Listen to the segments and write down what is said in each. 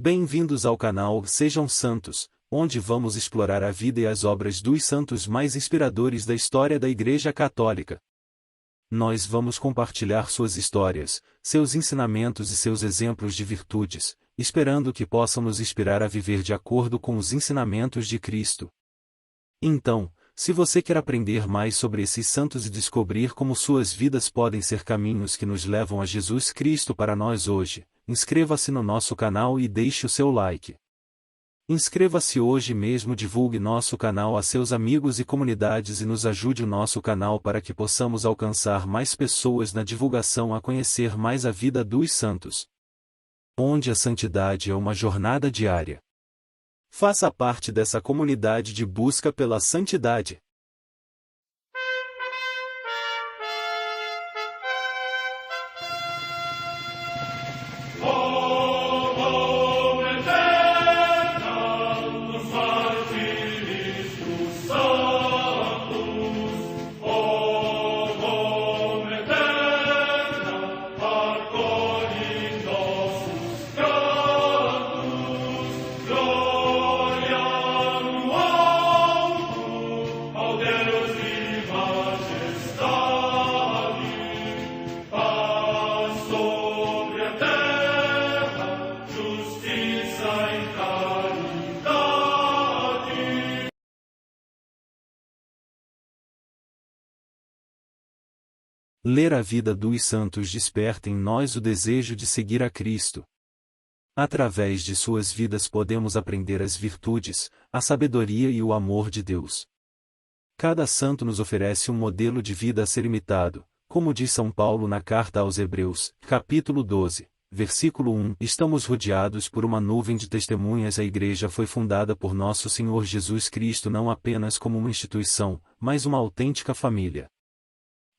Bem-vindos ao canal Sejam Santos, onde vamos explorar a vida e as obras dos santos mais inspiradores da história da Igreja Católica. Nós vamos compartilhar suas histórias, seus ensinamentos e seus exemplos de virtudes, esperando que possam nos inspirar a viver de acordo com os ensinamentos de Cristo. Então, se você quer aprender mais sobre esses santos e descobrir como suas vidas podem ser caminhos que nos levam a Jesus Cristo para nós hoje, inscreva-se no nosso canal e deixe o seu like. Inscreva-se hoje mesmo, divulgue nosso canal a seus amigos e comunidades e nos ajude o nosso canal para que possamos alcançar mais pessoas na divulgação a conhecer mais a vida dos santos. Onde a santidade é uma jornada diária. Faça parte dessa comunidade de busca pela santidade. Ler a vida dos santos desperta em nós o desejo de seguir a Cristo. Através de suas vidas podemos aprender as virtudes, a sabedoria e o amor de Deus. Cada santo nos oferece um modelo de vida a ser imitado, como diz São Paulo na carta aos Hebreus, capítulo 12, versículo 1. Estamos rodeados por uma nuvem de testemunhas. A Igreja foi fundada por nosso Senhor Jesus Cristo não apenas como uma instituição, mas uma autêntica família.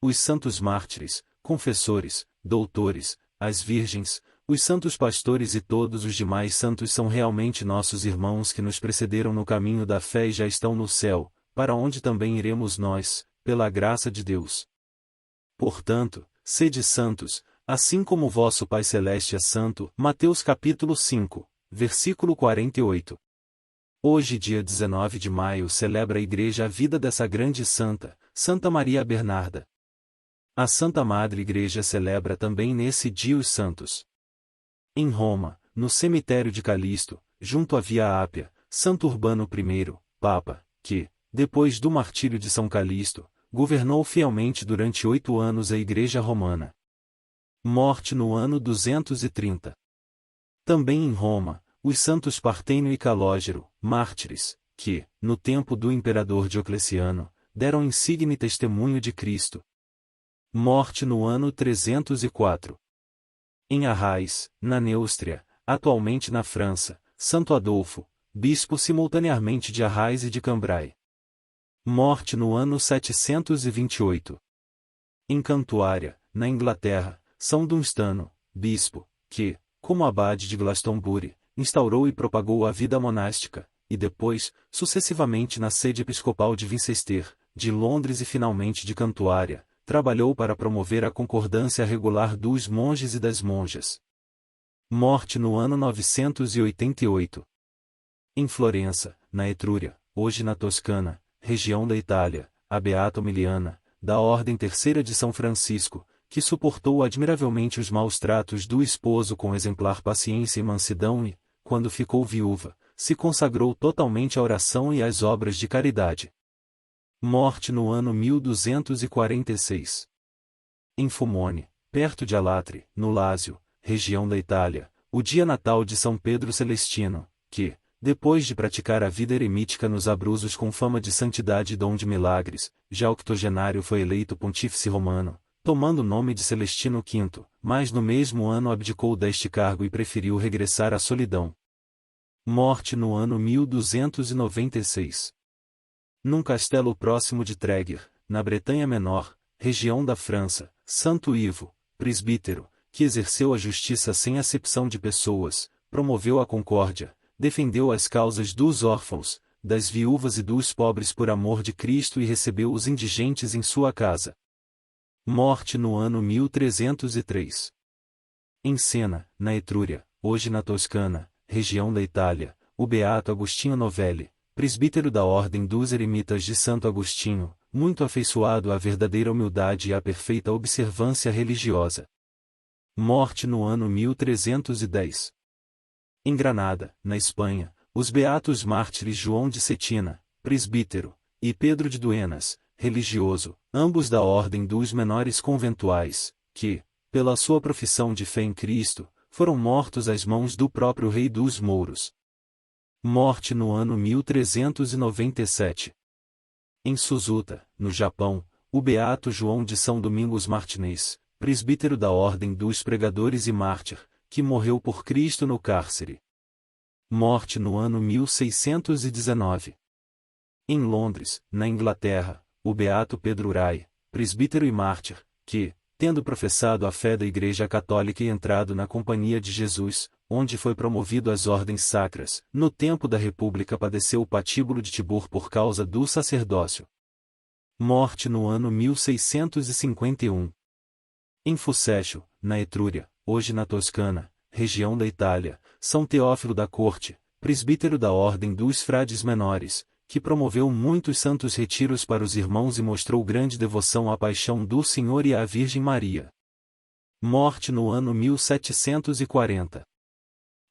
Os santos mártires, confessores, doutores, as virgens, os santos pastores e todos os demais santos são realmente nossos irmãos que nos precederam no caminho da fé e já estão no céu, para onde também iremos nós, pela graça de Deus. Portanto, sede santos, assim como vosso Pai Celeste é santo. Mateus capítulo 5, versículo 48. Hoje, dia 19 de maio, celebra a Igreja a vida dessa grande santa, Santa Maria Bernarda. A Santa Madre Igreja celebra também nesse dia os santos. Em Roma, no cemitério de Calixto, junto à Via Ápia, Santo Urbano I, Papa, que, depois do martírio de São Calixto, governou fielmente durante 8 anos a Igreja Romana. Morte no ano 230. Também em Roma, os santos Partênio e Calógero, mártires, que, no tempo do imperador Diocleciano, deram insigne testemunho de Cristo. Morte no ano 304. Em Arrais, na Neustria, atualmente na França, Santo Adolfo, bispo simultaneamente de Arrais e de Cambrai. Morte no ano 728. Em Cantuária, na Inglaterra, São Dunstano, bispo, que, como abade de Glastonbury, instaurou e propagou a vida monástica, e depois, sucessivamente na sede episcopal de Winchester, de Londres e finalmente de Cantuária, trabalhou para promover a concordância regular dos monges e das monjas. Morte no ano 988. Em Florença, na Etrúria, hoje na Toscana, região da Itália, a beata Humiliana, da Ordem Terceira de São Francisco, que suportou admiravelmente os maus tratos do esposo com exemplar paciência e mansidão e, quando ficou viúva, se consagrou totalmente à oração e às obras de caridade. Morte no ano 1246. Em Fumone, perto de Alatri, no Lásio, região da Itália, o dia natal de São Pedro Celestino, que, depois de praticar a vida eremítica nos Abruzos com fama de santidade e dom de milagres, já octogenário foi eleito pontífice romano, tomando o nome de Celestino V, mas no mesmo ano abdicou deste cargo e preferiu regressar à solidão. Morte no ano 1296. Num castelo próximo de Tréguer, na Bretanha Menor, região da França, Santo Ivo, presbítero, que exerceu a justiça sem acepção de pessoas, promoveu a concórdia, defendeu as causas dos órfãos, das viúvas e dos pobres por amor de Cristo e recebeu os indigentes em sua casa. Morte no ano 1303. Em Siena, na Etrúria, hoje na Toscana, região da Itália, o beato Agostinho Novelli, presbítero da Ordem dos Eremitas de Santo Agostinho, muito afeiçoado à verdadeira humildade e à perfeita observância religiosa. Morte no ano 1310. Em Granada, na Espanha, os beatos mártires João de Cetina, presbítero, e Pedro de Duenas, religioso, ambos da ordem dos menores conventuais, que, pela sua profissão de fé em Cristo, foram mortos às mãos do próprio rei dos mouros. Morte no ano 1397. Em Suzuta, no Japão, o beato João de São Domingos Martinez, presbítero da Ordem dos Pregadores e mártir, que morreu por Cristo no cárcere. Morte no ano 1619. Em Londres, na Inglaterra, o beato Pedro Urai, presbítero e mártir, que, tendo professado a fé da Igreja Católica e entrado na Companhia de Jesus, onde foi promovido às ordens sacras, no tempo da República padeceu o patíbulo de Tibur por causa do sacerdócio. Morte no ano 1651. Em Fucecchio, na Etrúria, hoje na Toscana, região da Itália, São Teófilo da Corte, presbítero da Ordem dos Frades Menores, que promoveu muitos santos retiros para os irmãos e mostrou grande devoção à paixão do Senhor e à Virgem Maria. Morte no ano 1740.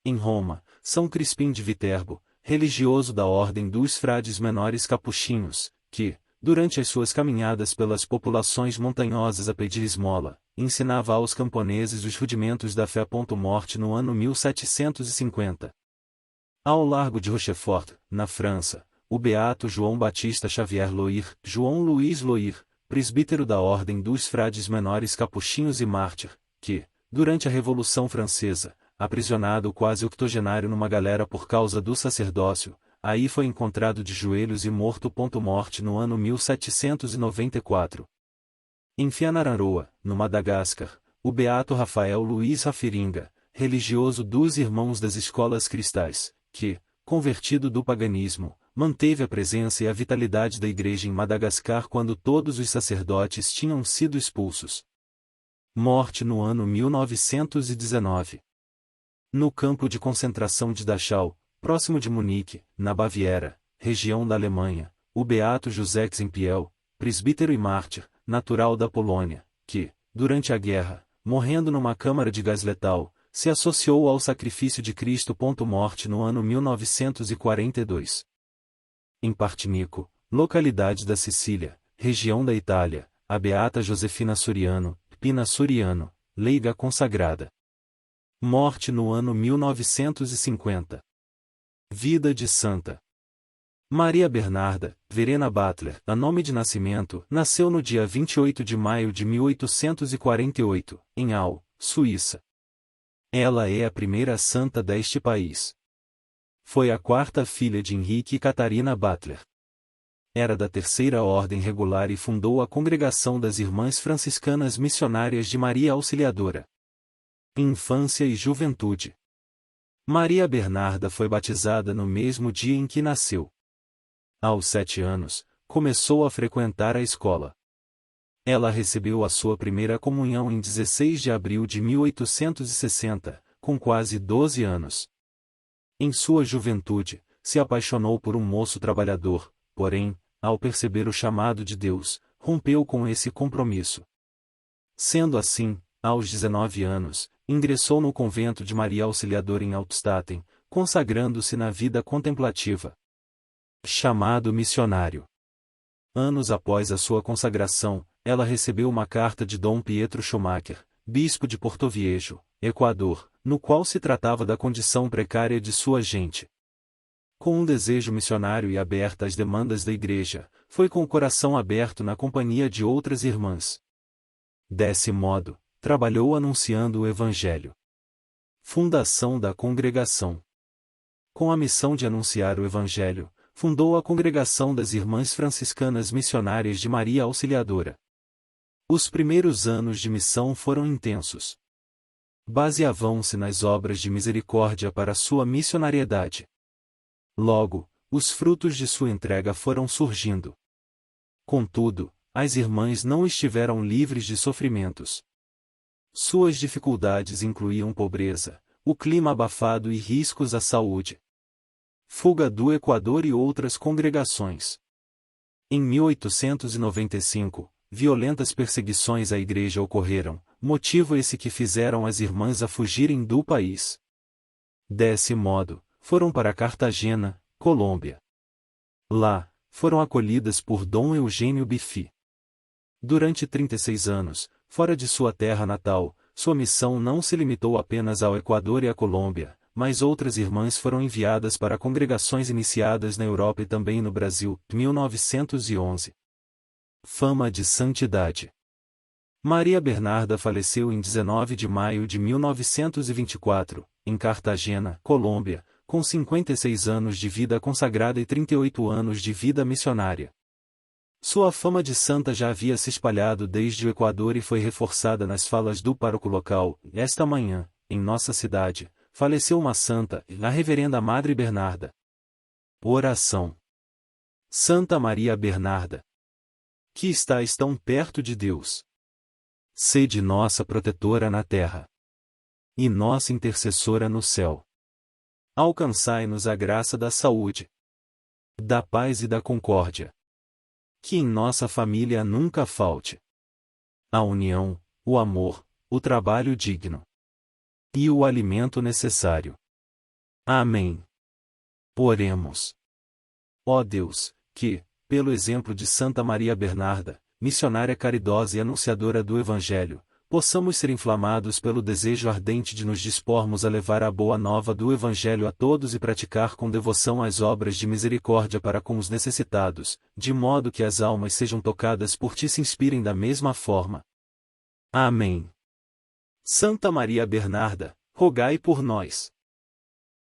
Em Roma, São Crispim de Viterbo, religioso da Ordem dos Frades Menores Capuchinhos, que, durante as suas caminhadas pelas populações montanhosas a pedir esmola, ensinava aos camponeses os rudimentos da fé. Morte no ano 1750. Ao largo de Rochefort, na França, o beato João Batista Xavier Loir, João Luís Loir, presbítero da Ordem dos Frades Menores Capuchinhos e mártir, que, durante a Revolução Francesa, aprisionado quase octogenário numa galera por causa do sacerdócio, aí foi encontrado de joelhos e morto. Morte no ano 1794. Em Fianararua, no Madagascar, o beato Rafael Luiz Rafiringa, religioso dos Irmãos das Escolas Cristais, que, convertido do paganismo, manteve a presença e a vitalidade da Igreja em Madagascar quando todos os sacerdotes tinham sido expulsos. Morte no ano 1919. No campo de concentração de Dachau, próximo de Munique, na Baviera, região da Alemanha, o beato José Ximpiel, presbítero e mártir, natural da Polônia, que, durante a guerra, morrendo numa câmara de gás letal, se associou ao sacrifício de Cristo. Morte no ano 1942. Em Partinico, localidade da Sicília, região da Itália, a beata Josefina Soriano, Pina Soriano, leiga consagrada. Morte no ano 1950. Vida de Santa Maria Bernarda Verena Butler, a nome de nascimento, nasceu no dia 28 de maio de 1848, em Au, Suíça. Ela é a primeira santa deste país. Foi a quarta filha de Henrique e Catarina Butler. Era da Terceira Ordem Regular e fundou a Congregação das Irmãs Franciscanas Missionárias de Maria Auxiliadora. Infância e juventude. Maria Bernarda foi batizada no mesmo dia em que nasceu. Aos 7 anos, começou a frequentar a escola. Ela recebeu a sua primeira comunhão em 16 de abril de 1860, com quase 12 anos. Em sua juventude, se apaixonou por um moço trabalhador, porém, ao perceber o chamado de Deus, rompeu com esse compromisso. Sendo assim, aos 19 anos, ingressou no convento de Maria Auxiliadora em Altstatten, consagrando-se na vida contemplativa. Chamado missionário. Anos após a sua consagração, ela recebeu uma carta de Dom Pietro Schumacher, bispo de Portoviejo, Equador, no qual se tratava da condição precária de sua gente. Com um desejo missionário e aberta às demandas da Igreja, foi com o coração aberto na companhia de outras irmãs. Desse modo, trabalhou anunciando o Evangelho. Fundação da Congregação. Com a missão de anunciar o Evangelho, fundou a Congregação das Irmãs Franciscanas Missionárias de Maria Auxiliadora. Os primeiros anos de missão foram intensos. Baseavam-se nas obras de misericórdia para sua missionariedade. Logo, os frutos de sua entrega foram surgindo. Contudo, as irmãs não estiveram livres de sofrimentos. Suas dificuldades incluíam pobreza, o clima abafado e riscos à saúde. Fuga do Equador e outras congregações. Em 1895, violentas perseguições à igreja ocorreram, motivo esse que fizeram as irmãs a fugirem do país. Desse modo, foram para Cartagena, Colômbia. Lá, foram acolhidas por Dom Eugênio Bifi. Durante 36 anos, fora de sua terra natal, sua missão não se limitou apenas ao Equador e à Colômbia, mas outras irmãs foram enviadas para congregações iniciadas na Europa e também no Brasil, 1911. Fama de santidade. Maria Bernarda faleceu em 19 de maio de 1924, em Cartagena, Colômbia, com 56 anos de vida consagrada e 38 anos de vida missionária. Sua fama de santa já havia se espalhado desde o Equador e foi reforçada nas falas do pároco local. Esta manhã, em nossa cidade, faleceu uma santa, a Reverenda Madre Bernarda. Oração. Santa Maria Bernarda, que estais tão perto de Deus, sede nossa protetora na terra e nossa intercessora no céu. Alcançai-nos a graça da saúde, da paz e da concórdia. Que em nossa família nunca falte a união, o amor, o trabalho digno e o alimento necessário. Amém. Oremos. Ó Deus, que, pelo exemplo de Santa Maria Bernarda, missionária caridosa e anunciadora do Evangelho, possamos ser inflamados pelo desejo ardente de nos dispormos a levar a boa nova do Evangelho a todos e praticar com devoção as obras de misericórdia para com os necessitados, de modo que as almas sejam tocadas por ti e se inspirem da mesma forma. Amém. Santa Maria Bernarda, rogai por nós.